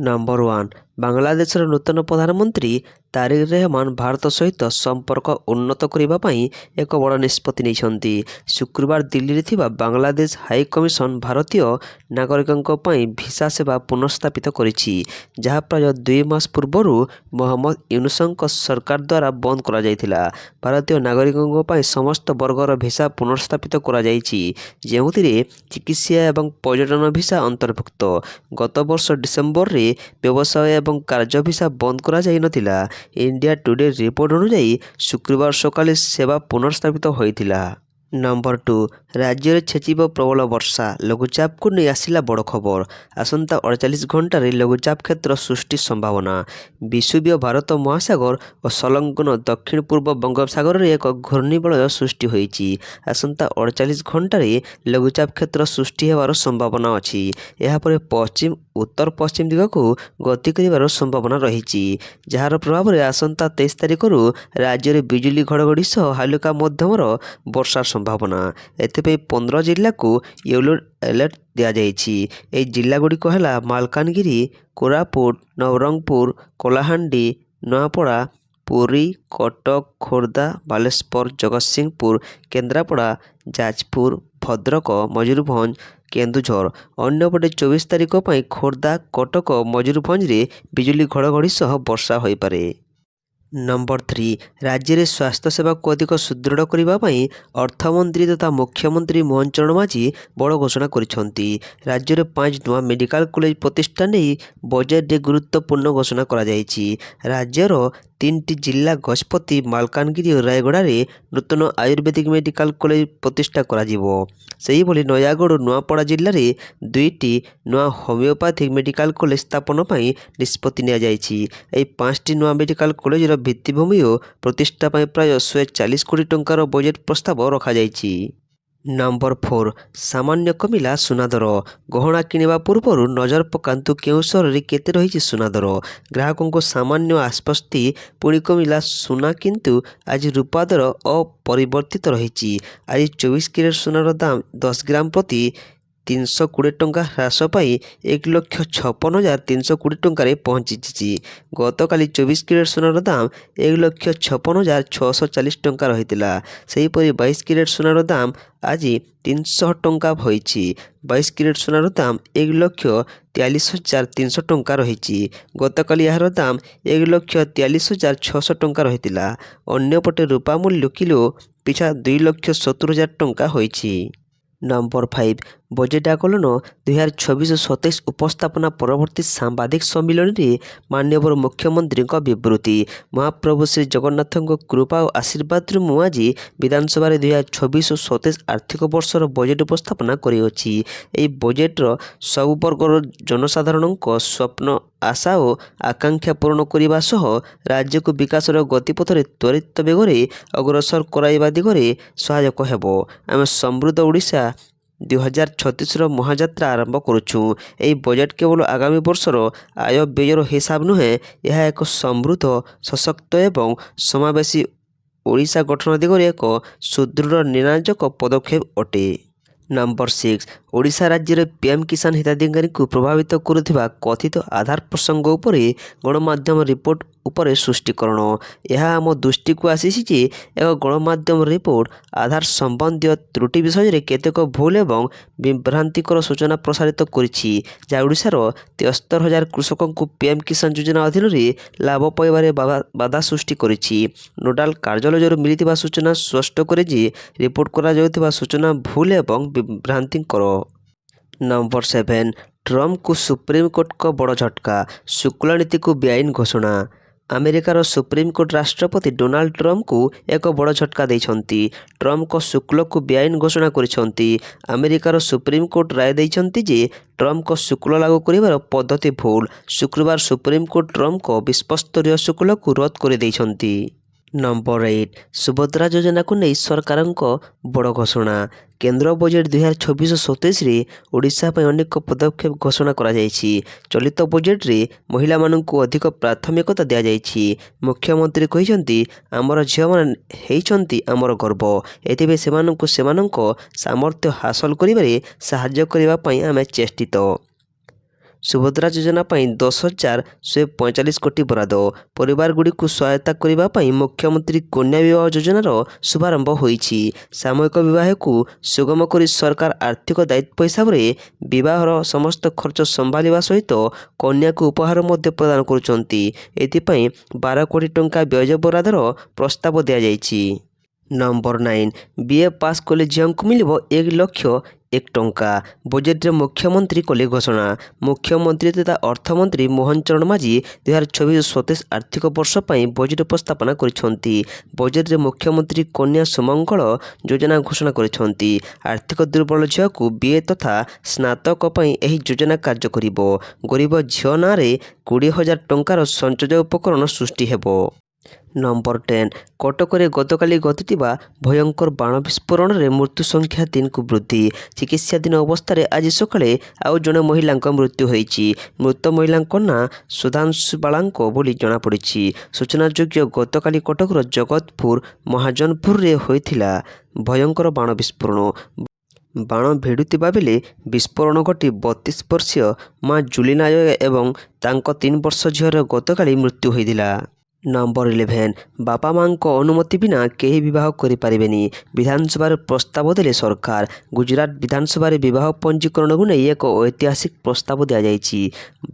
Number 1 ବାଂଲାଦେଶର ନୂତନ ପ୍ରଧାନମନ୍ତ୍ରୀ ତାରିକ ରେହମାନ ଭାରତ ସହିତ ସମ୍ପର୍କ ଉନ୍ନତ କରିବା ପାଇଁ ଏକ ବଡ଼ ନିଷ୍ପତ୍ତି ନେଇଛନ୍ତି। ଶୁକ୍ରବାର ଦିଲ୍ଲୀରେ ଥିବା ବାଂଲାଦେଶ ହାଇ କମିଶନ ଭାରତୀୟ ନାଗରିକଙ୍କ ପାଇଁ ଭିସା ସେବା ପୁନଃସ୍ଥାପିତ କରିଛି, ଯାହା ପ୍ରାୟ 2 ମାସ ପୂର୍ବରୁ ମହମ୍ମଦ ୟୁନୁସଙ୍କ ସରକାର ଦ୍ୱାରା ବନ୍ଦ କରାଯାଇଥିଲା। ଭାରତୀୟ ନାଗରିକଙ୍କ ପାଇଁ ସମସ୍ତ ବର୍ଗର ଭିସା ପୁନଃସ୍ଥାପିତ କରାଯାଇଛି, ଯେଉଁଥିରେ ଚିକିତ୍ସା ଏବଂ ପର୍ଯ୍ୟଟନ ଭିସା ଅନ୍ତର୍ଭୁକ୍ତ। ଗତ ବର୍ଷ ଡିସେମ୍ବରରେ ବ୍ୟବସାୟ ଏବଂ କାର୍ଯ୍ୟ ଭିସା ବନ୍ଦ କରାଯାଇନଥିଲା। ଇଣ୍ଡିଆ ଟୁଡେ ରିପୋର୍ଟ ଅନୁଯାୟୀ ଶୁକ୍ରବାର ସକାଳେ ସେବା ପୁନଃସ୍ଥାପିତ ହୋଇଥିଲା। ନମ୍ବର 2 ରାଜ୍ୟରେ ଛେଚିବ ପ୍ରବଳ ବର୍ଷା, ଲଘୁଚାପକୁ ନେଇ ଆସିଲା ବଡ଼ ଖବର। ଆସନ୍ତା 48 ଘଣ୍ଟାରେ ଲଘୁଚାପ କ୍ଷେତ୍ର ସୃଷ୍ଟି ସମ୍ଭାବନା। ବିଷୁବୀୟ ଭାରତ ମହାସାଗର ଓ ସଂଲଗ୍ନ ଦକ୍ଷିଣ ପୂର୍ବ ବଙ୍ଗୋପସାଗରରେ ଏକ ଘୂର୍ଣ୍ଣିବଳୟ ସୃଷ୍ଟି ହୋଇଛି। ଆସନ୍ତା 48 ଘଣ୍ଟାରେ ଲଘୁଚାପ କ୍ଷେତ୍ର ସୃଷ୍ଟି ହେବାର ସମ୍ଭାବନା ଅଛି। ଏହାପରେ ପଶ୍ଚିମ ଉତ୍ତର ପଶ୍ଚିମ ଦିଗକୁ ଗତି କରିବାର ସମ୍ଭାବନା ରହିଛି, ଯାହାର ପ୍ରଭାବରେ ଆସନ୍ତା 23 ତାରିଖରୁ ରାଜ୍ୟରେ ବିଜୁଳି ଘଡ଼ଘଡ଼ି ସହ ହାଲୁକା ମଧ୍ୟମର ବର୍ଷାର ସମ୍ଭାବନା। ଏଥିପାଇଁ 15 ଜିଲ୍ଲାକୁ ୟେଲୋ ଆଲର୍ଟ ଦିଆଯାଇଛି। ଏହି ଜିଲ୍ଲାଗୁଡ଼ିକ ହେଲା ମାଲକାନଗିରି, କୋରାପୁଟ, ନବରଙ୍ଗପୁର, କଳାହାଣ୍ଡି, ନୂଆପଡ଼ା, ପୁରୀ, କଟକ, ଖୋର୍ଦ୍ଧା, ବାଲେଶ୍ୱର, ଜଗତସିଂହପୁର, କେନ୍ଦ୍ରାପଡ଼ା, ଯାଜପୁର, ଭଦ୍ରକ, ମୟୂରଭଞ୍ଜ, କେନ୍ଦୁଝର। ଅନ୍ୟପଟେ 24 ତାରିଖ ପାଇଁ ଖୋର୍ଦ୍ଧା, କଟକ, ମୟୂରଭଞ୍ଜରେ ବିଜୁଳି ଘଡ଼ଘଡ଼ି ସହ ବର୍ଷା ହୋଇପାରେ। ନମ୍ବର 3 ରାଜ୍ୟରେ ସ୍ୱାସ୍ଥ୍ୟ ସେବାକୁ ଅଧିକ ସୁଦୃଢ଼ କରିବା ପାଇଁ ଅର୍ଥମନ୍ତ୍ରୀ ତଥା ମୁଖ୍ୟମନ୍ତ୍ରୀ ମୋହନ ଚରଣ ମାଝୀ ବଡ଼ ଘୋଷଣା କରିଛନ୍ତି। ରାଜ୍ୟରେ 5 ନୂଆ ମେଡିକାଲ କଲେଜ ପ୍ରତିଷ୍ଠା ନେଇ ବଜେଟରେ ଗୁରୁତ୍ୱପୂର୍ଣ୍ଣ ଘୋଷଣା କରାଯାଇଛି। ରାଜ୍ୟର 3ଟି ଜିଲ୍ଲା ଗଜପତି, ମାଲକାନଗିରି ଓ ରାୟଗଡ଼ାରେ ନୂତନ ଆୟୁର୍ବେଦିକ ମେଡିକାଲ କଲେଜ ପ୍ରତିଷ୍ଠା କରାଯିବ। ସେହିଭଳି ନୟାଗଡ଼ ଓ ନୂଆପଡ଼ା ଜିଲ୍ଲାରେ 2ଟି ନୂଆ ହୋମିଓପାଥିକ ମେଡିକାଲ କଲେଜ ସ୍ଥାପନ ପାଇଁ ନିଷ୍ପତ୍ତି ନିଆଯାଇଛି। ଏହି 5ଟି ନୂଆ ମେଡିକାଲ କଲେଜର ଭିତ୍ତିଭୂମି ଓ ପ୍ରତିଷ୍ଠା ପାଇଁ ପ୍ରାୟ 140 କୋଟି ଟଙ୍କାର ବଜେଟ୍ ପ୍ରସ୍ତାବ ରଖାଯାଇଛି। ନମ୍ବର 4 ସାମାନ୍ୟ କମିଲା ସୁନା ଦର, ଗହଣା କିଣିବା ପୂର୍ବରୁ ନଜର ପକାନ୍ତୁ କେଉଁ ସହରରେ କେତେ ରହିଛି ସୁନା ଦର। ଗ୍ରାହକଙ୍କୁ ସାମାନ୍ୟ ଆଶ୍ୱସ୍ତି, ପୁଣି କମିଲା ସୁନା କିନ୍ତୁ ଆଜି ରୂପା ଦର ଅପରିବର୍ତ୍ତିତ ରହିଛି। ଆଜି 24 କ୍ୟାରେଟ୍ ସୁନାର ଦାମ 10 ଗ୍ରାମ ପ୍ରତି 320 ଟଙ୍କା ହ୍ରାସ ପାଇ 1,56,320 ଟଙ୍କାରେ ପହଞ୍ଚିଛି। ଗତକାଲି 24 କ୍ୟାରେଟ୍ ସୁନାର ଦାମ 1,56,640 ଟଙ୍କା ରହିଥିଲା। ସେହିପରି 22 କ୍ୟାରେଟ୍ ସୁନାର ଦାମ ଆଜି 300 ଟଙ୍କା ହୋଇଛି। 22 କ୍ୟାରେଟ୍ ସୁନାର ଦାମ 1,43,300 ଟଙ୍କା ରହିଛି। ଗତକାଲି ଏହାର ଦାମ 1,43,600 ଟଙ୍କା ରହିଥିଲା। ଅନ୍ୟପଟେ ରୂପା ମୂଲ୍ୟ କିଲୋ ପିଛା 2,70,000 ଟଙ୍କା ହୋଇଛି। ନମ୍ବର 5 ବଜେଟ୍ ଆକଳନ 2026-27 ଉପସ୍ଥାପନା ପରବର୍ତ୍ତୀ ସାମ୍ବାଦିକ ସମ୍ମିଳନୀରେ ମାନ୍ୟବର ମୁଖ୍ୟମନ୍ତ୍ରୀଙ୍କ ବିବୃତ୍ତି। ମହାପ୍ରଭୁ ଶ୍ରୀ ଜଗନ୍ନାଥଙ୍କ କୃପା ଓ ଆଶୀର୍ବାଦରୁ ମୁଁ ଆଜି ବିଧାନସଭାରେ 2026-27 ଆର୍ଥିକ ବର୍ଷର ବଜେଟ୍ ଉପସ୍ଥାପନା କରିଅଛି। ଏହି ବଜେଟ୍ର ସବୁ ବର୍ଗର ଜନସାଧାରଣଙ୍କ ସ୍ୱପ୍ନ, ଆଶା ଓ ଆକାଂକ୍ଷା ପୂରଣ କରିବା ସହ ରାଜ୍ୟକୁ ବିକାଶର ଗତିପଥରେ ତ୍ୱରିତ ବେଗରେ ଅଗ୍ରସର କରାଇବା ଦିଗରେ ସହାୟକ ହେବ। ଆମେ ସମୃଦ୍ଧ ଓଡ଼ିଶା 2036ର ମହାଯାତ୍ରା ଆରମ୍ଭ କରୁଛୁ। ଏହି ବଜେଟ୍ କେବଳ ଆଗାମୀ ବର୍ଷର ଆୟ ବ୍ୟୟର ହିସାବ ନୁହେଁ, ଏହା ଏକ ସମୃଦ୍ଧ, ସଶକ୍ତ ଏବଂ ସମାବେଶୀ ଓଡ଼ିଶା ଗଠନ ଦିଗରେ ଏକ ସୁଦୃଢ଼ ନିର୍ଣ୍ଣାୟକ ପଦକ୍ଷେପ ଅଟେ। ନମ୍ବର 6 ଓଡ଼ିଶା ରାଜ୍ୟରେ ପିଏମ୍ କିଷାନ ହିତାଧିକାରୀଙ୍କୁ ପ୍ରଭାବିତ କରୁଥିବା କଥିତ ଆଧାର ପ୍ରସଙ୍ଗ ଉପରେ ଗଣମାଧ୍ୟମ ରିପୋର୍ଟ ଉପରେ ସ୍ପଷ୍ଟୀକରଣ। ଏହା ଆମ ଦୃଷ୍ଟିକୁ ଆସିଛି ଯେ ଏକ ଗଣମାଧ୍ୟମ ରିପୋର୍ଟ ଆଧାର ସମ୍ବନ୍ଧୀୟ ତ୍ରୁଟି ବିଷୟରେ କେତେକ ଭୁଲ ଏବଂ ବିଭ୍ରାନ୍ତିକର ସୂଚନା ପ୍ରସାରିତ କରିଛି, ଯାହା ଓଡ଼ିଶାର 73,000 କୃଷକଙ୍କୁ ପିଏମ୍ କିଷାନ ଯୋଜନା ଅଧୀନରେ ଲାଭ ପାଇବାରେ ବାଧା ସୃଷ୍ଟି କରିଛି। ନୋଡାଲ କାର୍ଯ୍ୟାଳୟରୁ ମିଳିଥିବା ସୂଚନା ସ୍ପଷ୍ଟ କରେ ଯେ ରିପୋର୍ଟ କରାଯାଉଥିବା ସୂଚନା ଭୁଲ ଏବଂ ବିଭ୍ରାନ୍ତିକର। ନମ୍ବର 7 ଟ୍ରମ୍ପଙ୍କୁ ସୁପ୍ରିମକୋର୍ଟଙ୍କ ବଡ଼ ଝଟକା, ଶୁଳ୍କ ନୀତିକୁ ବେଆଇନ ଘୋଷଣା। ଆମେରିକାର ସୁପ୍ରିମକୋର୍ଟ ରାଷ୍ଟ୍ରପତି ଡୋନାଲ୍ଡ ଟ୍ରମ୍ପଙ୍କୁ ଏକ ବଡ଼ ଝଟକା ଦେଇଛନ୍ତି। ଟ୍ରମ୍ପଙ୍କ ଶୁଳ୍କକୁ ବେଆଇନ ଘୋଷଣା କରିଛନ୍ତି। ଆମେରିକାର ସୁପ୍ରିମକୋର୍ଟ ରାୟ ଦେଇଛନ୍ତି ଯେ ଟ୍ରମ୍ପଙ୍କ ଶୁଳ୍କ ଲାଗୁ କରିବାର ପଦ୍ଧତି ଭୁଲ। ଶୁକ୍ରବାର ସୁପ୍ରିମକୋର୍ଟ ଟ୍ରମ୍ପଙ୍କ ବିଶ୍ୱସ୍ତରୀୟ ଶୁଳ୍କକୁ ରଦ୍ଦ କରିଦେଇଛନ୍ତି। ନମ୍ବର 8 ସୁଭଦ୍ରା ଯୋଜନାକୁ ନେଇ ସରକାରଙ୍କ ବଡ଼ ଘୋଷଣା। କେନ୍ଦ୍ର ବଜେଟ୍ 2026-27ରେ ଓଡ଼ିଶା ପାଇଁ ଅନେକ ପଦକ୍ଷେପ ଘୋଷଣା କରାଯାଇଛି। ଚଳିତ ବଜେଟ୍ରେ ମହିଳାମାନଙ୍କୁ ଅଧିକ ପ୍ରାଥମିକତା ଦିଆଯାଇଛି। ମୁଖ୍ୟମନ୍ତ୍ରୀ କହିଛନ୍ତି, ଆମର ଝିଅମାନେ ହେଉଛନ୍ତି ଆମର ଗର୍ବ। ଏଥିପାଇଁ ସେମାନଙ୍କୁ ସେମାନଙ୍କ ସାମର୍ଥ୍ୟ ହାସଲ କରିବାରେ ସାହାଯ୍ୟ କରିବା ପାଇଁ ଆମେ ଚେଷ୍ଟିତ। ସୁଭଦ୍ରା ଯୋଜନା ପାଇଁ 10,145 କୋଟି ବରାଦ। ପରିବାରଗୁଡ଼ିକୁ ସହାୟତା କରିବା ପାଇଁ ମୁଖ୍ୟମନ୍ତ୍ରୀ କନ୍ୟା ବିବାହ ଯୋଜନାର ଶୁଭାରମ୍ଭ ହୋଇଛି। ସାମୂହିକ ବିବାହକୁ ସୁଗମ କରି ସରକାର ଆର୍ଥିକ ଦାୟିତ୍ୱ ହିସାବରେ ବିବାହର ସମସ୍ତ ଖର୍ଚ୍ଚ ସମ୍ଭାଳିବା ସହିତ କନ୍ୟାକୁ ଉପହାର ମଧ୍ୟ ପ୍ରଦାନ କରୁଛନ୍ତି। ଏଥିପାଇଁ 12 କୋଟି ଟଙ୍କା ବ୍ୟୟବରାଦର ପ୍ରସ୍ତାବ ଦିଆଯାଇଛି। ନମ୍ବର 9, BA ପାସ୍ କଲେ ଝିଅଙ୍କୁ ମିଳିବ 1,01,000 ଟଙ୍କା। ବଜେଟରେ ମୁଖ୍ୟମନ୍ତ୍ରୀ କଲେ ଘୋଷଣା। ମୁଖ୍ୟମନ୍ତ୍ରୀ ତଥା ଅର୍ଥମନ୍ତ୍ରୀ ମୋହନ ଚରଣ ମାଝୀ 2024-27 ଆର୍ଥିକ ବର୍ଷ ପାଇଁ ବଜେଟ୍ ଉପସ୍ଥାପନା କରିଛନ୍ତି। ବଜେଟରେ ମୁଖ୍ୟମନ୍ତ୍ରୀ କନ୍ୟା ସୁମଙ୍ଗଳ ଯୋଜନା ଘୋଷଣା କରିଛନ୍ତି। ଆର୍ଥିକ ଦୁର୍ବଳ ଝିଅକୁ BA ତଥା ସ୍ନାତକ ପାଇଁ ଏହି ଯୋଜନା କାର୍ଯ୍ୟ କରିବ। ଗରିବ ଝିଅ ନାଁରେ 20,000 ଟଙ୍କାର ସଞ୍ଚୟ ଉପକରଣ ସୃଷ୍ଟି ହେବ। ନମ୍ବର 10, କଟକରେ ଗତକାଲି ଘଟିଥିବା ଭୟଙ୍କର ବାଣ ବିସ୍ଫୋରଣରେ ମୃତ୍ୟୁ ସଂଖ୍ୟା 3କୁ ବୃଦ୍ଧି। ଚିକିତ୍ସାଧୀନ ଅବସ୍ଥାରେ ଆଜି ସକାଳେ ଆଉ ଜଣେ ମହିଳାଙ୍କ ମୃତ୍ୟୁ ହୋଇଛି। ମୃତ ମହିଳାଙ୍କ ନାଁ ସୁଧାଂଶୁ ବାଳାଙ୍କ ବୋଲି ଜଣାପଡ଼ିଛି। ସୂଚନାଯୋଗ୍ୟ, ଗତକାଲି କଟକର ଜଗତପୁର ମହାଜନପୁରରେ ହୋଇଥିଲା ଭୟଙ୍କର ବାଣ ବିସ୍ଫୋରଣ। ବାଣ ଭିଡ଼ୁଥିବା ବେଳେ ବିସ୍ଫୋରଣ ଘଟି 32 ବର୍ଷୀୟ ମା ଜୁଲି ନାୟକ ଏବଂ ତାଙ୍କ 3 ବର୍ଷ ଝିଅର ଗତକାଲି ମୃତ୍ୟୁ ହୋଇଥିଲା। ନମ୍ବର 11, ବାପା ମାଙ୍କ ଅନୁମତି ବିନା କେହି ବିବାହ କରିପାରିବେନି। ବିଧାନସଭାରେ ପ୍ରସ୍ତାବ ଦେଲେ ସରକାର। ଗୁଜରାଟ ବିଧାନସଭାରେ ବିବାହ ପଞ୍ଜୀକରଣକୁ ନେଇ ଏକ ଐତିହାସିକ ପ୍ରସ୍ତାବ ଦିଆଯାଇଛି।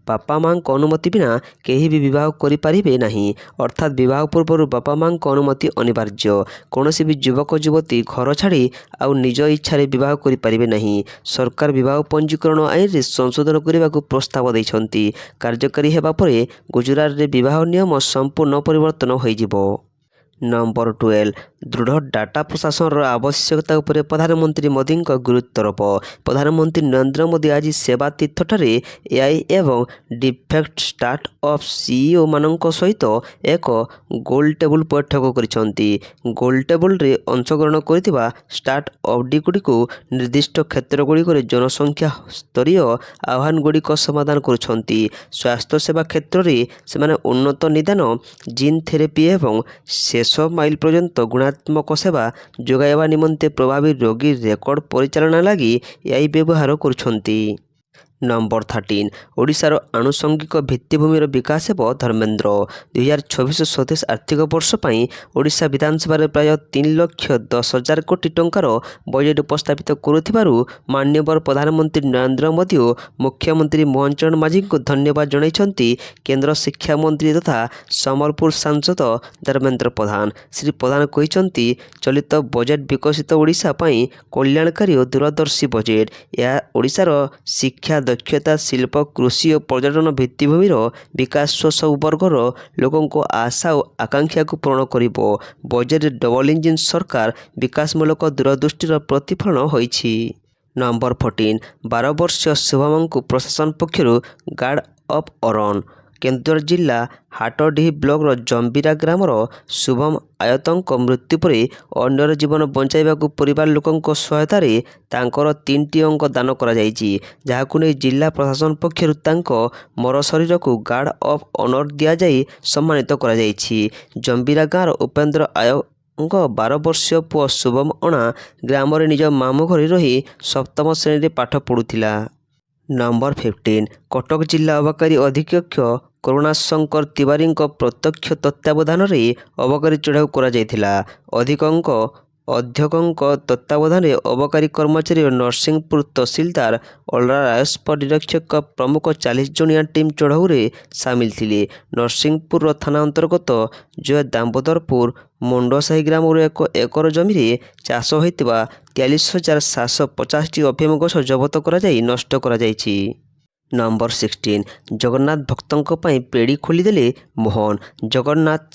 ବାପା ମାଙ୍କ ଅନୁମତି ବିନା କେହି ବି ବିବାହ କରିପାରିବେ ନାହିଁ। ଅର୍ଥାତ୍ ବିବାହ ପୂର୍ବରୁ ବାପା ମାଙ୍କ ଅନୁମତି ଅନିବାର୍ଯ୍ୟ। କୌଣସି ବି ଯୁବକ ଯୁବତୀ ଘର ଛାଡ଼ି ଆଉ ନିଜ ଇଚ୍ଛାରେ ବିବାହ କରିପାରିବେ ନାହିଁ। ସରକାର ବିବାହ ପଞ୍ଜୀକରଣ ଆଇନରେ ସଂଶୋଧନ କରିବାକୁ ପ୍ରସ୍ତାବ ଦେଇଛନ୍ତି। କାର୍ଯ୍ୟକାରୀ ହେବା ପରେ ଗୁଜରାଟରେ ବିବାହ ନିୟମ ସମ୍ପୂର୍ଣ୍ଣ ପରିବର୍ତ୍ତନ ହୋଇଯିବ। ନମ୍ବର 12, ଦୃଢ଼ ଡାଟା ପ୍ରଶାସନର ଆବଶ୍ୟକତା ଉପରେ ପ୍ରଧାନମନ୍ତ୍ରୀ ମୋଦିଙ୍କ ଗୁରୁତ୍ୱାରୋପ। ପ୍ରଧାନମନ୍ତ୍ରୀ ନରେନ୍ଦ୍ର ମୋଦି ଆଜି ସେବା ତୀର୍ଥଠାରେ AI ଏବଂ ଡିଫେକ୍ଟ ଷ୍ଟାର୍ଟଅପ୍ CEO ମାନଙ୍କ ସହିତ ଏକ ଗୋଲଟେବୁଲ ବୈଠକ କରିଛନ୍ତି। ଗୋଲଟେବୁଲରେ ଅଂଶଗ୍ରହଣ କରିଥିବା ଷ୍ଟାର୍ଟଅପ୍ଗୁଡ଼ିକୁ ନିର୍ଦ୍ଦିଷ୍ଟ କ୍ଷେତ୍ରଗୁଡ଼ିକରେ ଜନସଂଖ୍ୟା ସ୍ତରୀୟ ଆହ୍ୱାନଗୁଡ଼ିକ ସମାଧାନ କରୁଛନ୍ତି। ସ୍ୱାସ୍ଥ୍ୟସେବା କ୍ଷେତ୍ରରେ ସେମାନେ ଉନ୍ନତ ନିଦାନ, ଜିନ୍ ଥେରାପି ଏବଂ ଶେଷ ମାଇଲ ପର୍ଯ୍ୟନ୍ତ ଗୁଣାତ୍ମକ ସେବା ଯୋଗାଇବା ନିମନ୍ତେ ପ୍ରଭାବୀ ରୋଗୀ ରେକର୍ଡ ପରିଚାଳନା ଲାଗି AI ବ୍ୟବହାର କରୁଛନ୍ତି। ନମ୍ବର 13, ଓଡ଼ିଶାର ଆନୁଷଙ୍ଗିକ ଭିତ୍ତିଭୂମିର ବିକାଶ ହେବ ଧର୍ମେନ୍ଦ୍ର। 2024-27 ଆର୍ଥିକ ବର୍ଷ ପାଇଁ ଓଡ଼ିଶା ବିଧାନସଭାରେ ପ୍ରାୟ 3,10,000 କୋଟି ଟଙ୍କାର ବଜେଟ୍ ଉପସ୍ଥାପିତ କରୁଥିବାରୁ ମାନ୍ୟବର ପ୍ରଧାନମନ୍ତ୍ରୀ ନରେନ୍ଦ୍ର ମୋଦି ଓ ମୁଖ୍ୟମନ୍ତ୍ରୀ ମୋହନ ଚରଣ ମାଝୀଙ୍କୁ ଧନ୍ୟବାଦ ଜଣାଇଛନ୍ତି କେନ୍ଦ୍ର ଶିକ୍ଷାମନ୍ତ୍ରୀ ତଥା ସମ୍ବଲପୁର ସାଂସଦ ଧର୍ମେନ୍ଦ୍ର ପ୍ରଧାନ। ଶ୍ରୀ ପ୍ରଧାନ କହିଛନ୍ତି, ଚଳିତ ବଜେଟ୍ ବିକଶିତ ଓଡ଼ିଶା ପାଇଁ କଲ୍ୟାଣକାରୀ ଓ ଦୂରଦର୍ଶୀ ବଜେଟ୍। ଏହା ଓଡ଼ିଶାର ଶିକ୍ଷା, ଦକ୍ଷତା, ଶିଳ୍ପ, କୃଷି ଓ ପର୍ଯ୍ୟଟନ ଭିତ୍ତିଭୂମିର ବିକାଶ ସହ ସବୁ ବର୍ଗର ଲୋକଙ୍କ ଆଶା ଓ ଆକାଂକ୍ଷାକୁ ପୂରଣ କରିବ। ବଜେଟ୍ରେ ଡବଲ ଇଞ୍ଜିନ୍ ସରକାର ବିକାଶମୂଳକ ଦୂରଦୃଷ୍ଟିର ପ୍ରତିଫଳନ ହୋଇଛି। ନମ୍ବର 14, 12 ବର୍ଷୀୟ ଶୁଭମଙ୍କୁ ପ୍ରଶାସନ ପକ୍ଷରୁ ଗାର୍ଡ ଅଫ୍ ଅନର। କେନ୍ଦୁଝର ଜିଲ୍ଲା ହାଟଡିହି ବ୍ଲକର ଜମ୍ବିରା ଗ୍ରାମର ଶୁଭମ ଆୟତଙ୍କ ମୃତ୍ୟୁ ପରେ ଅନ୍ୟର ଜୀବନ ବଞ୍ଚାଇବାକୁ ପରିବାର ଲୋକଙ୍କ ସହାୟତାରେ ତାଙ୍କର 3ଟି ଅଙ୍ଗ ଦାନ କରାଯାଇଛି, ଯାହାକୁ ନେଇ ଜିଲ୍ଲା ପ୍ରଶାସନ ପକ୍ଷରୁ ତାଙ୍କ ମରଶରୀରକୁ ଗାର୍ଡ ଅଫ୍ ଅନର ଦିଆଯାଇ ସମ୍ମାନିତ କରାଯାଇଛି। ଜମ୍ବିରା ଗାଁର ଉପେନ୍ଦ୍ର ଆୟଙ୍କ 12 ବର୍ଷୀୟ ପୁଅ ଶୁଭମ ଅଣା ଗ୍ରାମରେ ନିଜ ମାମୁଁ ଘରେ ରହି 7ମ ଶ୍ରେଣୀରେ ପାଠ ପଢ଼ୁଥିଲା। ନମ୍ବର 15, କଟକ ଜିଲ୍ଲା ଅବକାରୀ ଅଧୀକ୍ଷକ କରୁଣାଶଙ୍କର ତିୱାରୀଙ୍କ ପ୍ରତ୍ୟକ୍ଷ ତତ୍ତ୍ୱାବଧାନରେ ଅବକାରୀ ଚଢ଼ାଉ କରାଯାଇଥିଲା। ଅଧ୍ୟକ୍ଷଙ୍କ ତତ୍ତ୍ୱାବଧାନରେ ଅବକାରୀ କର୍ମଚାରୀ ଓ ନରସିଂହପୁର ତହସିଲଦାର, ଅଲରା ରାଜସ୍ୱ ନିରୀକ୍ଷକ ପ୍ରମୁଖ 40 ଜଣିଆ ଟିମ୍ ଚଢ଼ାଉରେ ସାମିଲ ଥିଲେ। ନରସିଂହପୁର ଥାନା ଅନ୍ତର୍ଗତ ଜୟଦାମ୍ବୋଦରପୁର ମୁଣ୍ଡସାହି ଗ୍ରାମରୁ 1 ଏକର ଜମିରେ ଚାଷ ହୋଇଥିବା 43,750ଟି ଅଫିମ ଗଛ ଜବତ କରାଯାଇ ନଷ୍ଟ କରାଯାଇଛି। ନମ୍ବର 16, ଜଗନ୍ନାଥ ଭକ୍ତଙ୍କ ପାଇଁ ପେଡ଼ି ଖୋଲିଦେଲେ ମୋହନ।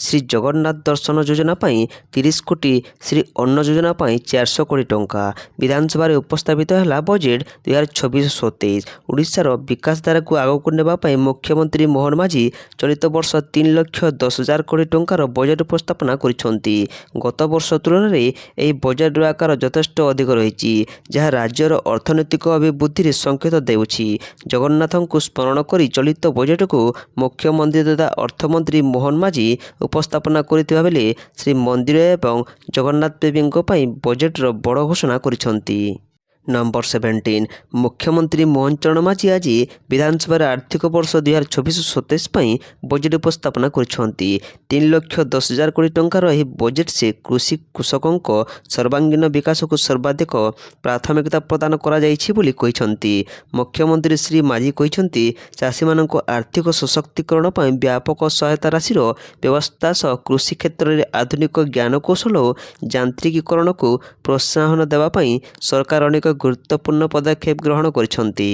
ଶ୍ରୀ ଜଗନ୍ନାଥ ଦର୍ଶନ ଯୋଜନା ପାଇଁ 30 କୋଟି, ଶ୍ରୀ ଅନ୍ନ ଯୋଜନା ପାଇଁ 400 କୋଟି ଟଙ୍କା। ବିଧାନସଭାରେ ଉପସ୍ଥାପିତ ହେଲା ବଜେଟ୍ 2024-27। ଓଡ଼ିଶାର ବିକାଶ ଧାରାକୁ ଆଗକୁ ନେବା ପାଇଁ ମୁଖ୍ୟମନ୍ତ୍ରୀ ମୋହନ ମାଝୀ ଚଳିତ ବର୍ଷ 3,10,000 କୋଟି ଟଙ୍କାର ବଜେଟ୍ ଉପସ୍ଥାପନା କରିଛନ୍ତି। ଗତ ବର୍ଷ ତୁଳନାରେ ଏହି ବଜେଟ୍ର ଆକାର ଯଥେଷ୍ଟ ଅଧିକ ରହିଛି, ଯାହା ରାଜ୍ୟର ଅର୍ଥନୈତିକ ଅଭିବୃଦ୍ଧିରେ ସଂକେତ ଦେଉଛି। ଜଗନ୍ନାଥଙ୍କୁ ସ୍ମରଣ କରି ଚଳିତ ବଜେଟକୁ ମୁଖ୍ୟମନ୍ତ୍ରୀ ତଥା ଅର୍ଥମନ୍ତ୍ରୀ ମୋହନ ମାଝୀ ଉପସ୍ଥାପନା କରିଥିବା ବେଳେ ଶ୍ରୀମନ୍ଦିର ଏବଂ ଜଗନ୍ନାଥ ପ୍ରେମୀଙ୍କ ପାଇଁ ବଜେଟ୍ର ବଡ଼ ଘୋଷଣା କରିଛନ୍ତି। ନମ୍ବର 17 ମୁଖ୍ୟମନ୍ତ୍ରୀ ମୋହନ ଚରଣ ମାଝୀ ଆଜି ବିଧାନସଭାରେ ଆର୍ଥିକ ବର୍ଷ 2024-27 ପାଇଁ ବଜେଟ୍ ଉପସ୍ଥାପନା କରିଛନ୍ତି। 3,10,000 କୋଟି ଟଙ୍କାର ଏହି ବଜେଟ୍ ସେ କୃଷକଙ୍କ ସର୍ବାଙ୍ଗୀନ ବିକାଶକୁ ସର୍ବାଧିକ ପ୍ରାଥମିକତା ପ୍ରଦାନ କରାଯାଇଛି ବୋଲି କହିଛନ୍ତି। ମୁଖ୍ୟମନ୍ତ୍ରୀ ଶ୍ରୀ ମାଝୀ କହିଛନ୍ତି, ଚାଷୀମାନଙ୍କ ଆର୍ଥିକ ସଶକ୍ତିକରଣ ପାଇଁ ବ୍ୟାପକ ସହାୟତା ରାଶିର ବ୍ୟବସ୍ଥା ସହ କୃଷି କ୍ଷେତ୍ରରେ ଆଧୁନିକ ଜ୍ଞାନକୌଶଳ ଓ ଯାନ୍ତ୍ରିକୀକରଣକୁ ପ୍ରୋତ୍ସାହନ ଦେବା ପାଇଁ ସରକାର ଅନେକ ଗୁରୁତ୍ୱପୂର୍ଣ୍ଣ ପଦକ୍ଷେପ ଗ୍ରହଣ କରିଛନ୍ତି।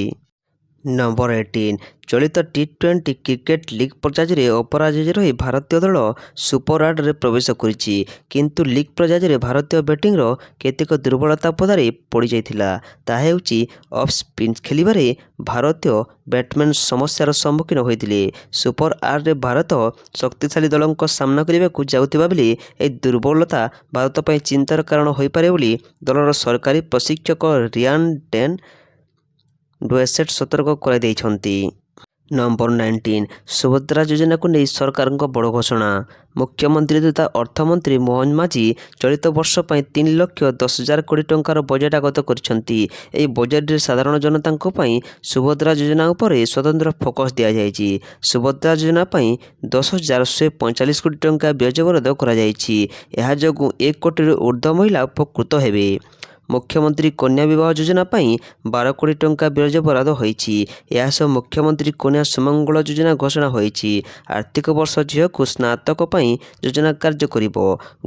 ନମ୍ବର 18 ଚଳିତ ଟି20 କ୍ରିକେଟ ଲିଗ୍ ପର୍ଯ୍ୟାୟରେ ଅପରାଜିତ ରହି ଭାରତୀୟ ଦଳ ସୁପର 8ରେ ପ୍ରବେଶ କରିଛି। କିନ୍ତୁ ଲିଗ୍ ପର୍ଯ୍ୟାୟରେ ଭାରତୀୟ ବ୍ୟାଟିଂର କେତେକ ଦୁର୍ବଳତା ପଦାରେ ପଡ଼ିଯାଇଥିଲା। ତାହା ହେଉଛି ଅଫ୍ ସ୍ପିନ୍ ଖେଳିବାରେ ଭାରତୀୟ ବ୍ୟାଟ୍ସମ୍ୟାନ୍ ସମସ୍ୟାର ସମ୍ମୁଖୀନ ହୋଇଥିଲେ। ସୁପର 8ରେ ଭାରତ ଶକ୍ତିଶାଳୀ ଦଳଙ୍କ ସାମ୍ନା କରିବାକୁ ଯାଉଥିବା ବେଳେ ଏହି ଦୁର୍ବଳତା ଭାରତ ପାଇଁ ଚିନ୍ତାର କାରଣ ହୋଇପାରେ ବୋଲି ଦଳର ସରକାରୀ ପ୍ରଶିକ୍ଷକ ରିଆନ୍ ଡେନ୍ ଡୁଏସେଟ୍ ସତର୍କ କରାଇଦେଇଛନ୍ତି। ନମ୍ବର 19 ସୁଭଦ୍ରା ଯୋଜନାକୁ ନେଇ ସରକାରଙ୍କ ବଡ଼ ଘୋଷଣା। ମୁଖ୍ୟମନ୍ତ୍ରୀ ତଥା ଅର୍ଥମନ୍ତ୍ରୀ ମୋହନ ମାଝୀ ଚଳିତ ବର୍ଷ ପାଇଁ 3,10,000 କୋଟି ଟଙ୍କାର ବଜେଟ୍ ଆଗତ କରିଛନ୍ତି। ଏହି ବଜେଟ୍ରେ ସାଧାରଣ ଜନତାଙ୍କ ପାଇଁ ସୁଭଦ୍ରା ଯୋଜନା ଉପରେ ସ୍ୱତନ୍ତ୍ର ଫୋକସ୍ ଦିଆଯାଇଛି। ସୁଭଦ୍ରା ଯୋଜନା ପାଇଁ 10,145 କୋଟି ଟଙ୍କା ବ୍ୟୟ ବରାଦ କରାଯାଇଛି। ଏହା ଯୋଗୁଁ 1 କୋଟିରୁ ଉର୍ଦ୍ଧ୍ୱ ମହିଳା ଉପକୃତ ହେବେ। ମୁଖ୍ୟମନ୍ତ୍ରୀ କନ୍ୟା ବିବାହ ଯୋଜନା ପାଇଁ 12 କୋଟି ଟଙ୍କା ବ୍ୟୟ ବରାଦ ହୋଇଛି। ଏହାସହ ମୁଖ୍ୟମନ୍ତ୍ରୀ କନ୍ୟା ସୁମଙ୍ଗଳ ଯୋଜନା ଘୋଷଣା ହୋଇଛି। ଆର୍ଥିକ ବର୍ଷ ଝିଅକୁ ସ୍ନାତକ ପାଇଁ ଯୋଜନା କାର୍ଯ୍ୟ କରିବ।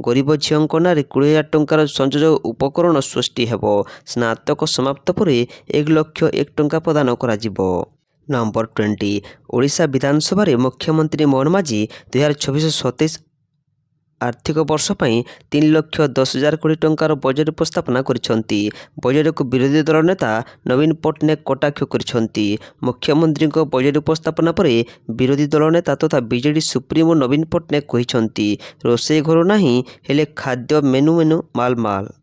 ଗରିବ ଝିଅଙ୍କ ନାଁରେ 20,000 ଟଙ୍କାର ସଂଯୋଗ ଉପକରଣ ସୃଷ୍ଟି ହେବ। ସ୍ନାତକ ସମାପ୍ତ ପରେ 1,01,000 ଟଙ୍କା ପ୍ରଦାନ କରାଯିବ। ନମ୍ବର 20 ଓଡ଼ିଶା ବିଧାନସଭାରେ ମୁଖ୍ୟମନ୍ତ୍ରୀ ମୋହନ ମାଝୀ 2024-27 ଆର୍ଥିକ ବର୍ଷ ପାଇଁ 3,10,000 କୋଟି ଟଙ୍କାର ବଜେଟ୍ ଉପସ୍ଥାପନା କରିଛନ୍ତି। ବଜେଟ୍କୁ ବିରୋଧୀ ଦଳ ନେତା ନବୀନ ପଟ୍ଟନାୟକ କଟାକ୍ଷ କରିଛନ୍ତି। ମୁଖ୍ୟମନ୍ତ୍ରୀଙ୍କ ବଜେଟ୍ ଉପସ୍ଥାପନା ପରେ ବିରୋଧୀ ଦଳ ନେତା ତଥା ବିଜେଡି ସୁପ୍ରିମୋ ନବୀନ ପଟ୍ଟନାୟକ କହିଛନ୍ତି, ରୋଷେଇ ଘର ନାହିଁ ହେଲେ ଖାଦ୍ୟ ମେନୁ ମାଲ।